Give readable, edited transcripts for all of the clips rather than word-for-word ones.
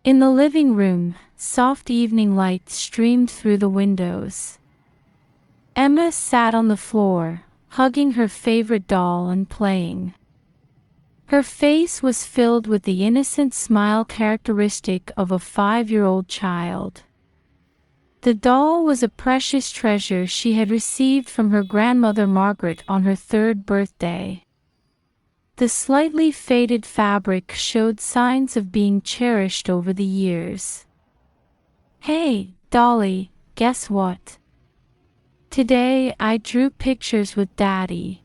In the living room, soft evening light streamed through the windows. Emma sat on the floor, hugging her favorite doll and playing. Her face was filled with the innocent smile characteristic of a 5-year-old child. The doll was a precious treasure she had received from her grandmother Margaret on her 3rd birthday. The slightly faded fabric showed signs of being cherished over the years. "Hey, Dolly, guess what? Today I drew pictures with Daddy.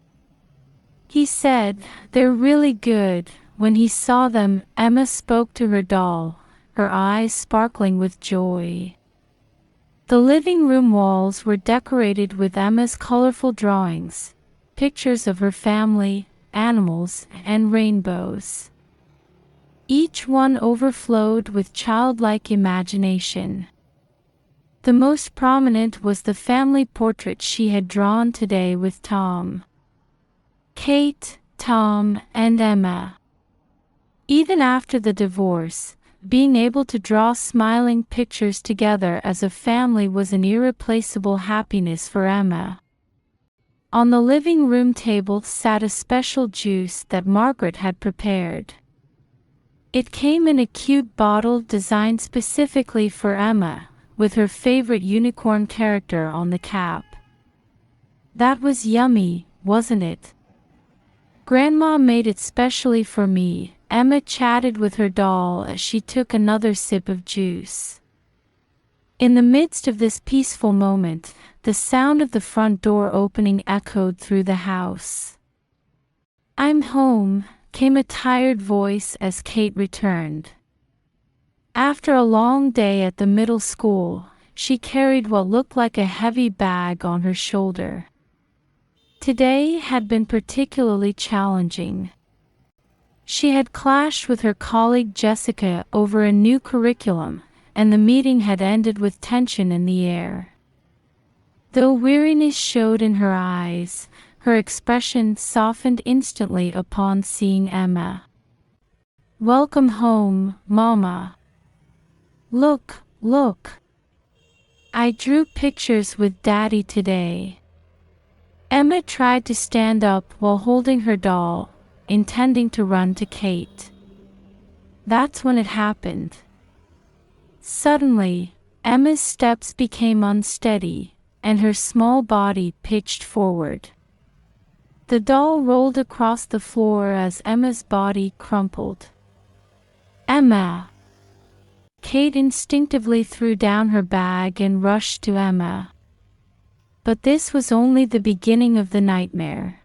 He said they're really good." When he saw them, Emma spoke to her doll, her eyes sparkling with joy. The living room walls were decorated with Emma's colorful drawings, pictures of her family, animals, and rainbows. Each one overflowed with childlike imagination. The most prominent was the family portrait she had drawn today with Tom, Kate, Tom, and Emma. Even after the divorce, being able to draw smiling pictures together as a family was an irreplaceable happiness for Emma. On the living room table sat a special juice that Margaret had prepared. It came in a cute bottle designed specifically for Emma, with her favorite unicorn character on the cap. "That was yummy, wasn't it? Grandma made it specially for me," Emma chatted with her doll as she took another sip of juice. In the midst of this peaceful moment, the sound of the front door opening echoed through the house. "I'm home," came a tired voice as Kate returned. After a long day at the middle school, she carried what looked like a heavy bag on her shoulder. Today had been particularly challenging. She had clashed with her colleague Jessica over a new curriculum, and the meeting had ended with tension in the air. Though weariness showed in her eyes, her expression softened instantly upon seeing Emma. "Welcome home, Mama. Look, look. I drew pictures with Daddy today." Emma tried to stand up while holding her doll, intending to run to Kate. That's when it happened. Suddenly, Emma's steps became unsteady, and her small body pitched forward. The doll rolled across the floor as Emma's body crumpled. "Emma!" Kate instinctively threw down her bag and rushed to Emma. But this was only the beginning of the nightmare.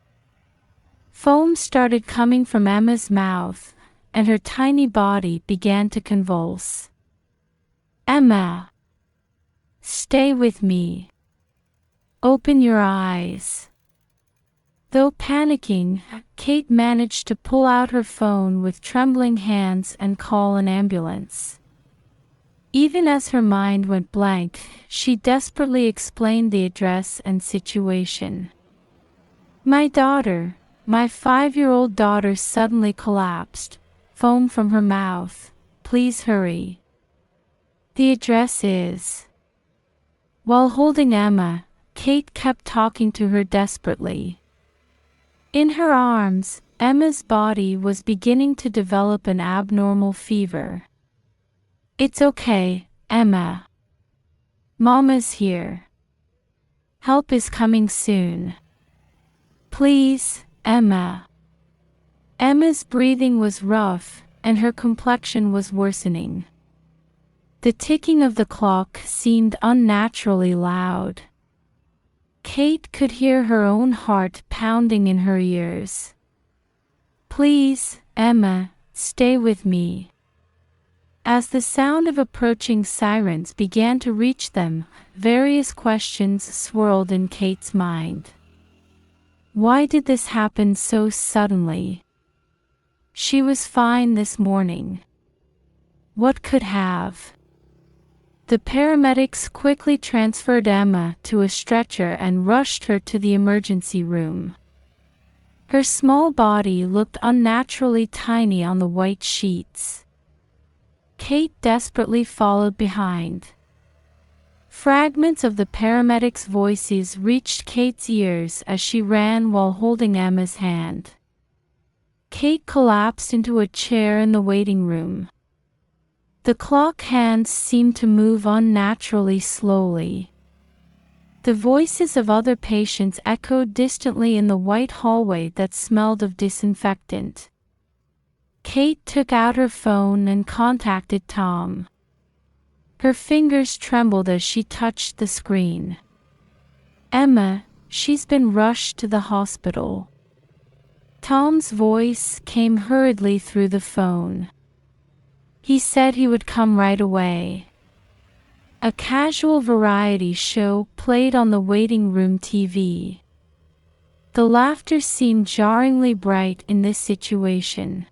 Foam started coming from Emma's mouth, and her tiny body began to convulse. "Emma! Stay with me. Open your eyes." Though panicking, Kate managed to pull out her phone with trembling hands and call an ambulance. Even as her mind went blank, she desperately explained the address and situation. "My daughter, my 5-year-old daughter suddenly collapsed, foam from her mouth. Please hurry. The address is..." While holding Emma, Kate kept talking to her desperately. In her arms, Emma's body was beginning to develop an abnormal fever. "It's okay, Emma. Mama's here. Help is coming soon. Please, Emma." Emma's breathing was rough, and her complexion was worsening. The ticking of the clock seemed unnaturally loud. Kate could hear her own heart pounding in her ears. "Please, Emma, stay with me." As the sound of approaching sirens began to reach them, various questions swirled in Kate's mind. Why did this happen so suddenly? She was fine this morning. What could have? The paramedics quickly transferred Emma to a stretcher and rushed her to the emergency room. Her small body looked unnaturally tiny on the white sheets. Kate desperately followed behind. Fragments of the paramedics' voices reached Kate's ears as she ran while holding Emma's hand. Kate collapsed into a chair in the waiting room. The clock hands seemed to move unnaturally slowly. The voices of other patients echoed distantly in the white hallway that smelled of disinfectant. Kate took out her phone and contacted Tom. Her fingers trembled as she touched the screen. "Emma, she's been rushed to the hospital." Tom's voice came hurriedly through the phone. "He said he would come right away." A casual variety show played on the waiting room TV. The laughter seemed jarringly bright in this situation.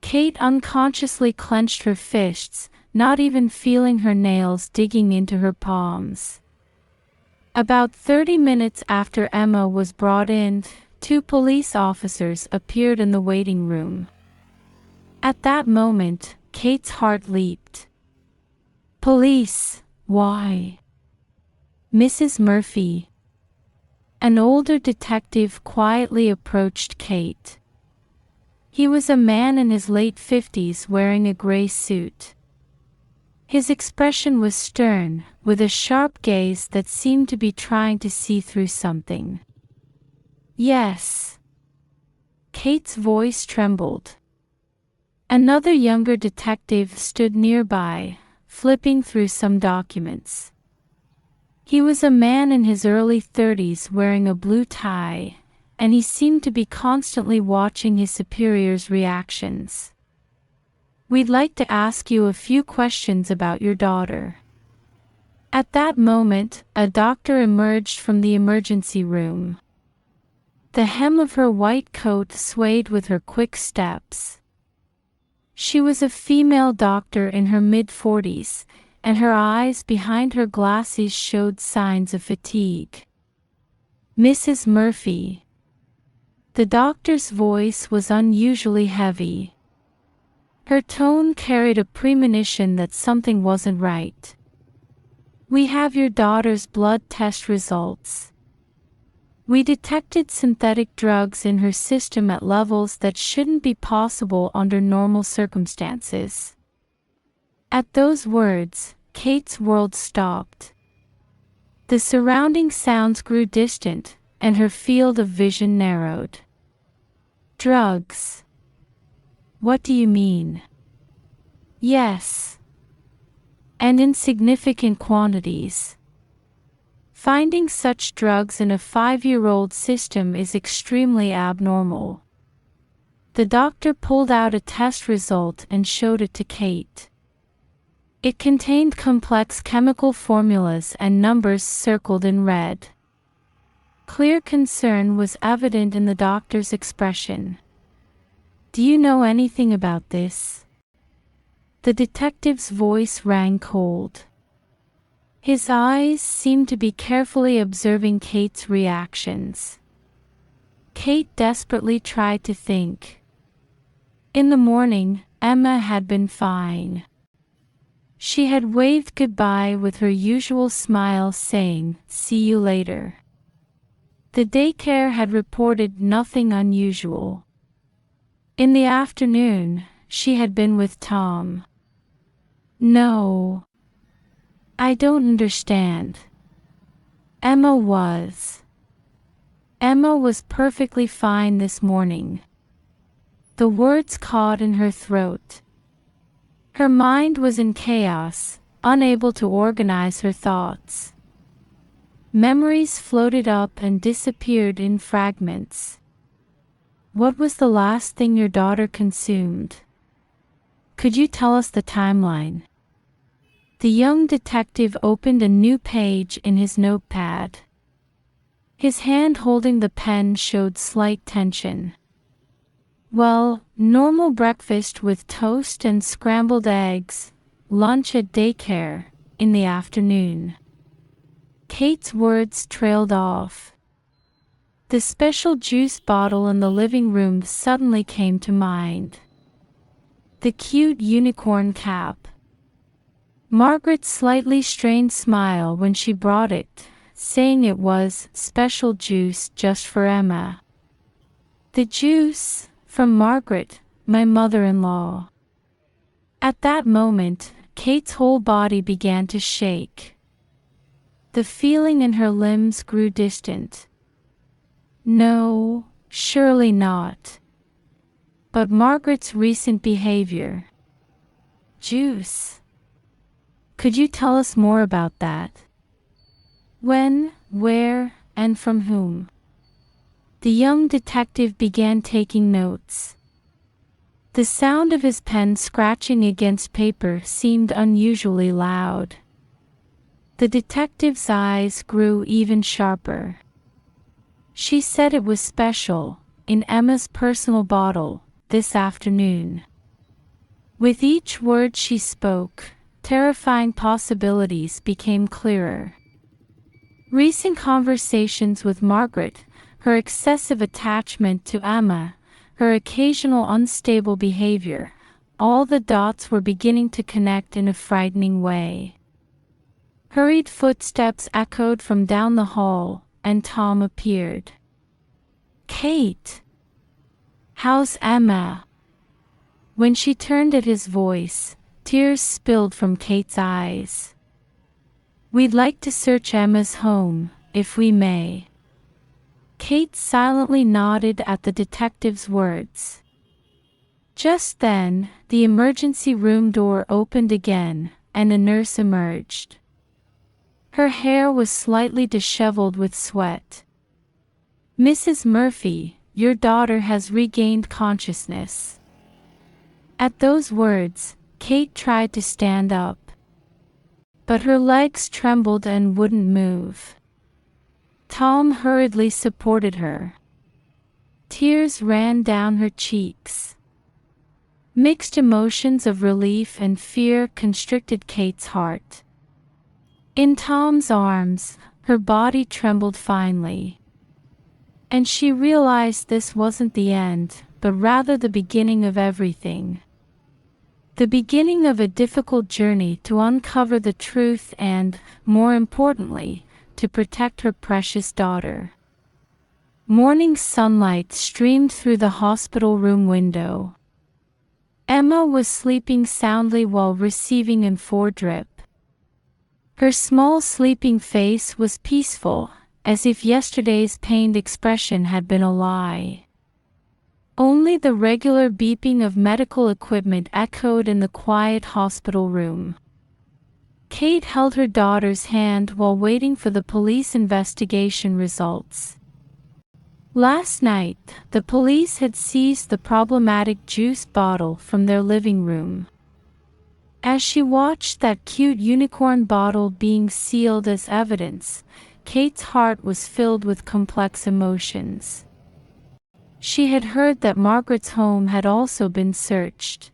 Kate unconsciously clenched her fists, not even feeling her nails digging into her palms. About 30 minutes after Emma was brought in, 2 police officers appeared in the waiting room. At that moment, Kate's heart leaped. "Police, why?" "Mrs. Murphy." An older detective quietly approached Kate. He was a man in his late 50s wearing a gray suit. His expression was stern, with a sharp gaze that seemed to be trying to see through something. "Yes." Kate's voice trembled. Another younger detective stood nearby, flipping through some documents. He was a man in his early 30s wearing a blue tie, and he seemed to be constantly watching his superior's reactions. "We'd like to ask you a few questions about your daughter." At that moment, a doctor emerged from the emergency room. The hem of her white coat swayed with her quick steps. She was a female doctor in her mid-40s, and her eyes behind her glasses showed signs of fatigue. "Mrs. Murphy." The doctor's voice was unusually heavy. Her tone carried a premonition that something wasn't right. "We have your daughter's blood test results. We detected synthetic drugs in her system at levels that shouldn't be possible under normal circumstances." At those words, Kate's world stopped. The surrounding sounds grew distant, and her field of vision narrowed. "Drugs? What do you mean?" "Yes. And in significant quantities. Finding such drugs in a 5-year-old system is extremely abnormal." The doctor pulled out a test result and showed it to Kate. It contained complex chemical formulas and numbers circled in red. Clear concern was evident in the doctor's expression. "Do you know anything about this?" The detective's voice rang cold. His eyes seemed to be carefully observing Kate's reactions. Kate desperately tried to think. In the morning, Emma had been fine. She had waved goodbye with her usual smile, saying, "See you later." The daycare had reported nothing unusual. In the afternoon, she had been with Tom. "No. I don't understand." Emma was perfectly fine this morning. The words caught in her throat. Her mind was in chaos, unable to organize her thoughts. Memories floated up and disappeared in fragments. "What was the last thing your daughter consumed? Could you tell us the timeline?" The young detective opened a new page in his notepad. His hand holding the pen showed slight tension. "Well, normal breakfast with toast and scrambled eggs, lunch at daycare, in the afternoon." Kate's words trailed off. The special juice bottle in the living room suddenly came to mind. The cute unicorn cap. Margaret's slightly strained smile when she brought it, saying it was special juice just for Emma. The juice from Margaret, my mother-in-law. At that moment, Kate's whole body began to shake. The feeling in her limbs grew distant. No, surely not. But Margaret's recent behavior. Juice. Could you tell us more about that? When, where, and from whom? The young detective began taking notes. The sound of his pen scratching against paper seemed unusually loud. The detective's eyes grew even sharper. She said it was special, in Emma's personal bottle, this afternoon. With each word she spoke, terrifying possibilities became clearer. Recent conversations with Margaret, her excessive attachment to Emma, her occasional unstable behavior, all the dots were beginning to connect in a frightening way. Hurried footsteps echoed from down the hall, and Tom appeared. Kate! How's Emma? When she turned at his voice, tears spilled from Kate's eyes. We'd like to search Emma's home, if we may. Kate silently nodded at the detective's words. Just then, the emergency room door opened again, and a nurse emerged. Her hair was slightly disheveled with sweat. Mrs. Murphy, your daughter has regained consciousness. At those words, Kate tried to stand up. But her legs trembled and wouldn't move. Tom hurriedly supported her. Tears ran down her cheeks. Mixed emotions of relief and fear constricted Kate's heart. In Tom's arms, her body trembled finely. And she realized this wasn't the end, but rather the beginning of everything. The beginning of a difficult journey to uncover the truth and, more importantly, to protect her precious daughter. Morning sunlight streamed through the hospital room window. Emma was sleeping soundly while receiving info drip. Her small sleeping face was peaceful, as if yesterday's pained expression had been a lie. Only the regular beeping of medical equipment echoed in the quiet hospital room. Kate held her daughter's hand while waiting for the police investigation results. Last night, the police had seized the problematic juice bottle from their living room. As she watched that cute unicorn bottle being sealed as evidence, Kate's heart was filled with complex emotions. She had heard that Margaret's home had also been searched.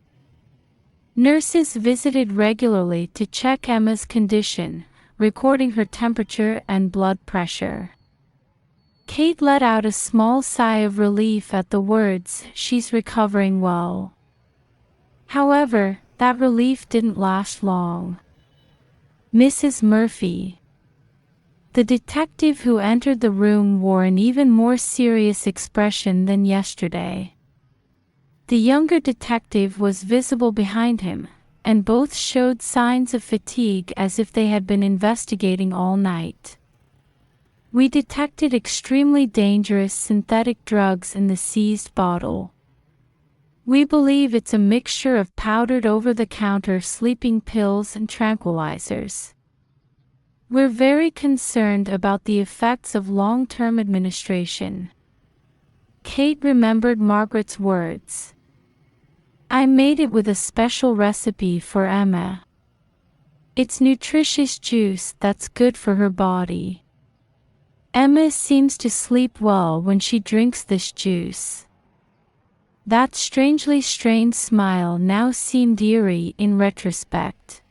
Nurses visited regularly to check Emma's condition, recording her temperature and blood pressure. Kate let out a small sigh of relief at the words, "She's recovering well." However, that relief didn't last long. Mrs. Murphy. The detective who entered the room wore an even more serious expression than yesterday. The younger detective was visible behind him, and both showed signs of fatigue as if they had been investigating all night. We detected extremely dangerous synthetic drugs in the seized bottle. We believe it's a mixture of powdered over-the-counter sleeping pills and tranquilizers. We're very concerned about the effects of long-term administration. Kate remembered Margaret's words. I made it with a special recipe for Emma. It's nutritious juice that's good for her body. Emma seems to sleep well when she drinks this juice. That strangely strained smile now seemed eerie in retrospect.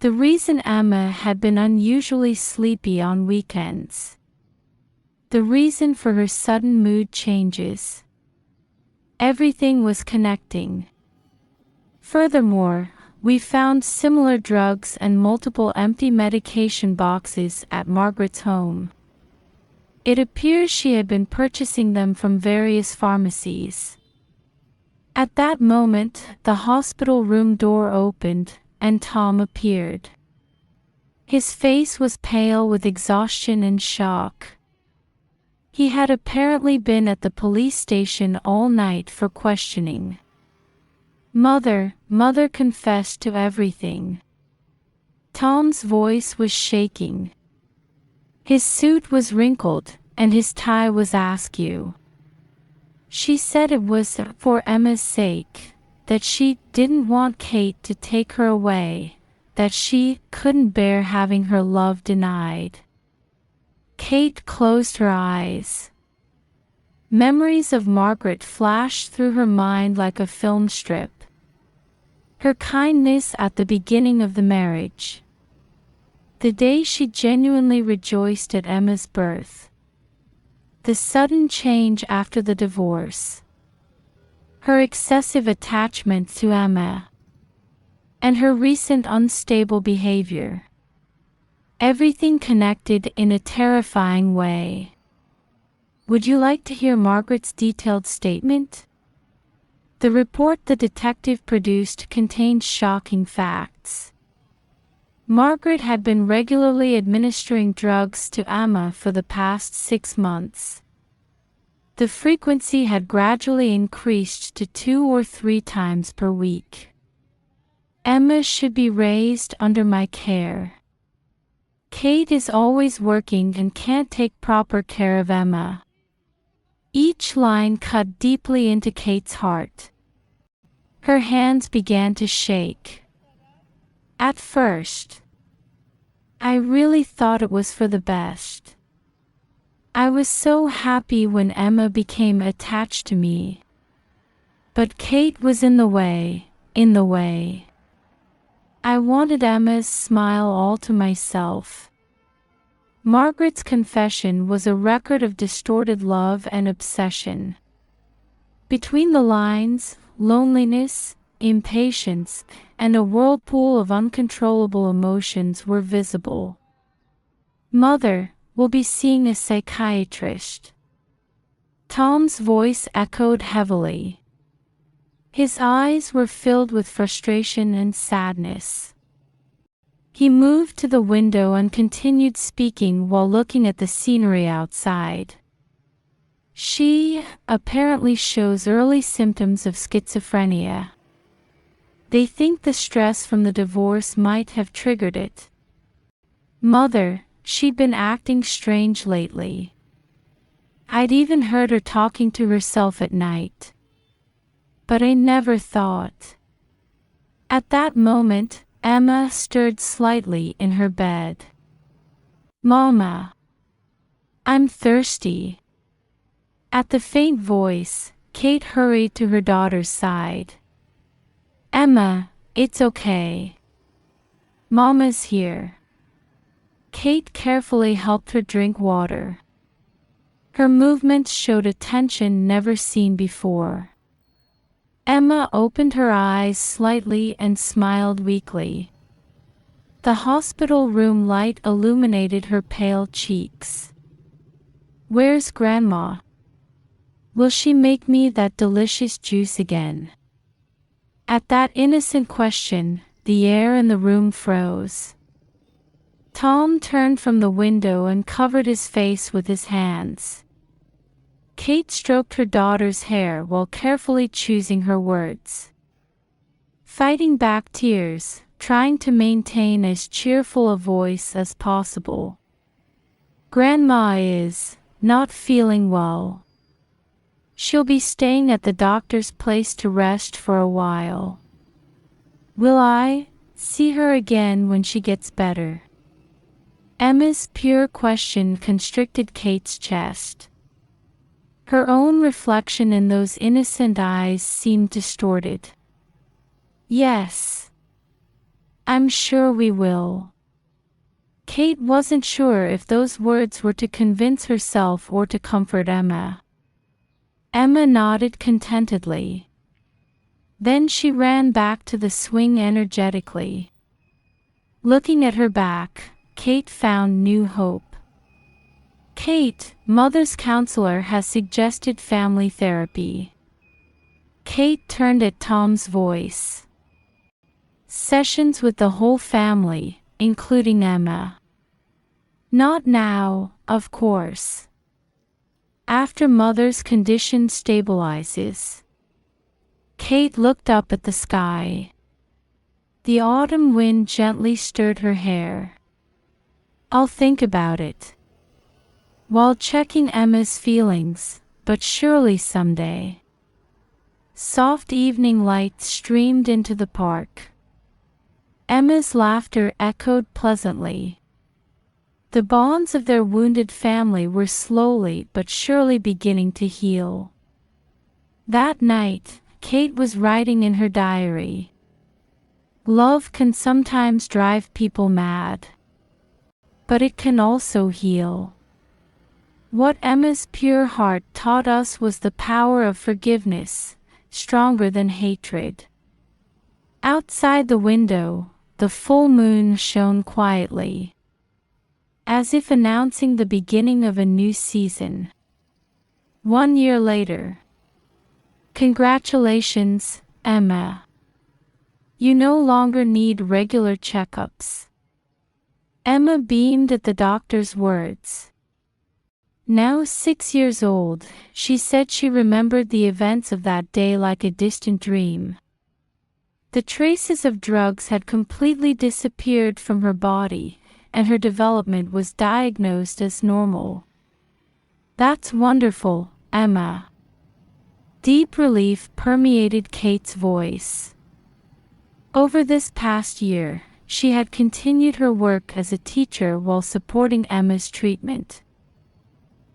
The reason Emma had been unusually sleepy on weekends. The reason for her sudden mood changes. Everything was connecting. Furthermore, we found similar drugs and multiple empty medication boxes at Margaret's home. It appears she had been purchasing them from various pharmacies. At that moment, the hospital room door opened, and Tom appeared. His face was pale with exhaustion and shock. He had apparently been at the police station all night for questioning. Mother confessed to everything. Tom's voice was shaking. His suit was wrinkled, and his tie was askew. She said it was for Emma's sake, that she didn't want Kate to take her away, that she couldn't bear having her love denied. Kate closed her eyes. Memories of Margaret flashed through her mind like a film strip. Her kindness at the beginning of the marriage. The day she genuinely rejoiced at Emma's birth. The sudden change after the divorce. Her excessive attachment to Emma. And her recent unstable behavior. Everything connected in a terrifying way. Would you like to hear Margaret's detailed statement? The report the detective produced contained shocking facts. Margaret had been regularly administering drugs to Emma for the past 6 months. The frequency had gradually increased to 2 or 3 times per week. Emma should be raised under my care. Kate is always working and can't take proper care of Emma. Each line cut deeply into Kate's heart. Her hands began to shake. At first, I really thought it was for the best. I was so happy when Emma became attached to me. But Kate was in the way. I wanted Emma's smile all to myself. Margaret's confession was a record of distorted love and obsession. Between the lines, loneliness, impatience, and a whirlpool of uncontrollable emotions were visible. Mother, we'll be seeing a psychiatrist. Tom's voice echoed heavily. His eyes were filled with frustration and sadness. He moved to the window and continued speaking while looking at the scenery outside. She apparently shows early symptoms of schizophrenia. They think the stress from the divorce might have triggered it. Mother, she'd been acting strange lately. I'd even heard her talking to herself at night. But I never thought. At that moment, Emma stirred slightly in her bed. Mama, I'm thirsty. At the faint voice, Kate hurried to her daughter's side. Emma, it's okay. Mama's here. Kate carefully helped her drink water. Her movements showed a tension never seen before. Emma opened her eyes slightly and smiled weakly. The hospital room light illuminated her pale cheeks. Where's Grandma? Will she make me that delicious juice again? At that innocent question, the air in the room froze. Tom turned from the window and covered his face with his hands. Kate stroked her daughter's hair while carefully choosing her words. Fighting back tears, trying to maintain as cheerful a voice as possible. Grandma is not feeling well. She'll be staying at the doctor's place to rest for a while. Will I see her again when she gets better? Emma's pure question constricted Kate's chest. Her own reflection in those innocent eyes seemed distorted. Yes. I'm sure we will. Kate wasn't sure if those words were to convince herself or to comfort Emma. Emma nodded contentedly. Then she ran back to the swing energetically. Looking at her back, Kate found new hope. Kate, mother's counselor, has suggested family therapy. Kate turned at Tom's voice. Sessions with the whole family, including Emma. Not now, of course. After mother's condition stabilizes. Kate looked up at the sky. The autumn wind gently stirred her hair. I'll think about it. While checking Emma's feelings, but surely someday. Soft evening light streamed into the park. Emma's laughter echoed pleasantly. The bonds of their wounded family were slowly but surely beginning to heal. That night, Kate was writing in her diary. Love can sometimes drive people mad. But it can also heal. What Emma's pure heart taught us was the power of forgiveness, stronger than hatred. Outside the window, the full moon shone quietly, as if announcing the beginning of a new season. 1 year later. Congratulations, Emma. You no longer need regular checkups. Emma beamed at the doctor's words. Now 6 years old, she said she remembered the events of that day like a distant dream. The traces of drugs had completely disappeared from her body, and her development was diagnosed as normal. That's wonderful, Emma. Deep relief permeated Kate's voice. Over this past year, she had continued her work as a teacher while supporting Emma's treatment.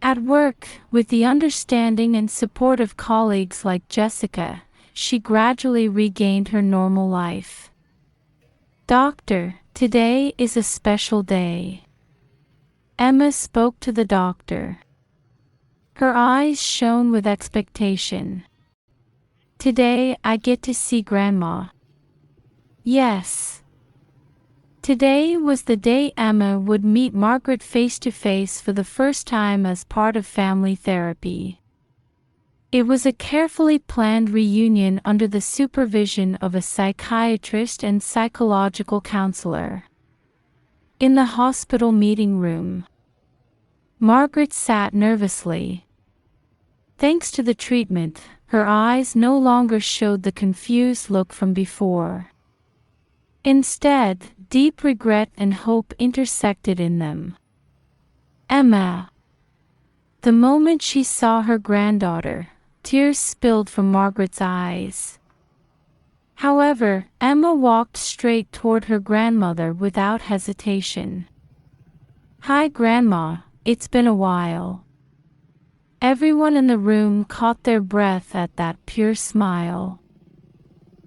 At work, with the understanding and support of colleagues like Jessica, she gradually regained her normal life. Doctor, today is a special day. Emma spoke to the doctor. Her eyes shone with expectation. Today I get to see Grandma. Yes. Today was the day Emma would meet Margaret face to face for the first time as part of family therapy. It was a carefully planned reunion under the supervision of a psychiatrist and psychological counselor. In the hospital meeting room, Margaret sat nervously. Thanks to the treatment, her eyes no longer showed the confused look from before. Instead, deep regret and hope intersected in them. Emma. The moment she saw her granddaughter, tears spilled from Margaret's eyes. However, Emma walked straight toward her grandmother without hesitation. Hi, Grandma, it's been a while. Everyone in the room caught their breath at that pure smile.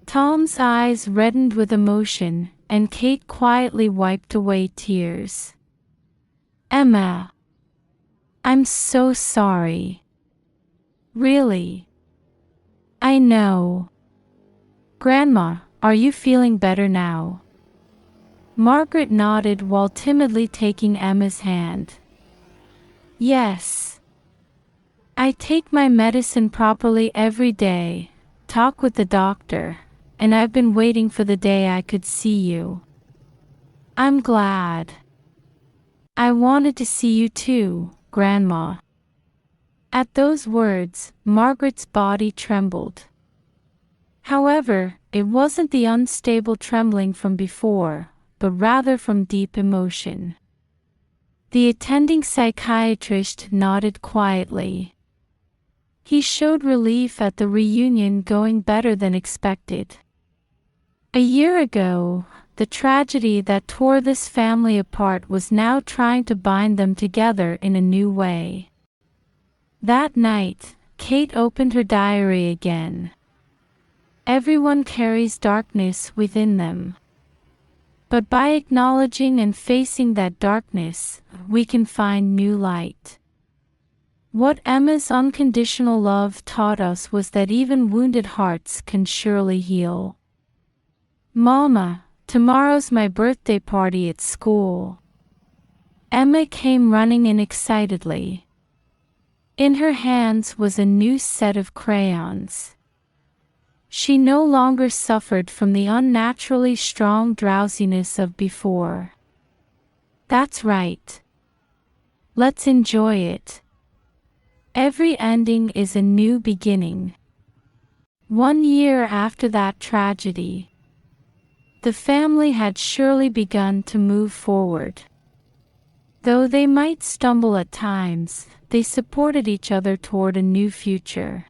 Tom's eyes reddened with emotion, and Kate quietly wiped away tears. Emma. I'm so sorry. Really? I know. Grandma, are you feeling better now? Margaret nodded while timidly taking Emma's hand. Yes. I take my medicine properly every day, talk with the doctor, and I've been waiting for the day I could see you. I'm glad. I wanted to see you too, Grandma. At those words, Margaret's body trembled. However, it wasn't the unstable trembling from before, but rather from deep emotion. The attending psychiatrist nodded quietly. He showed relief at the reunion going better than expected. A year ago, the tragedy that tore this family apart was now trying to bind them together in a new way. That night, Kate opened her diary again. Everyone carries darkness within them. But by acknowledging and facing that darkness, we can find new light. What Emma's unconditional love taught us was that even wounded hearts can surely heal. Mama, tomorrow's my birthday party at school. Emma came running in excitedly. In her hands was a new set of crayons. She no longer suffered from the unnaturally strong drowsiness of before. That's right. Let's enjoy it. Every ending is a new beginning. 1 year after that tragedy, the family had surely begun to move forward. Though they might stumble at times, they supported each other toward a new future.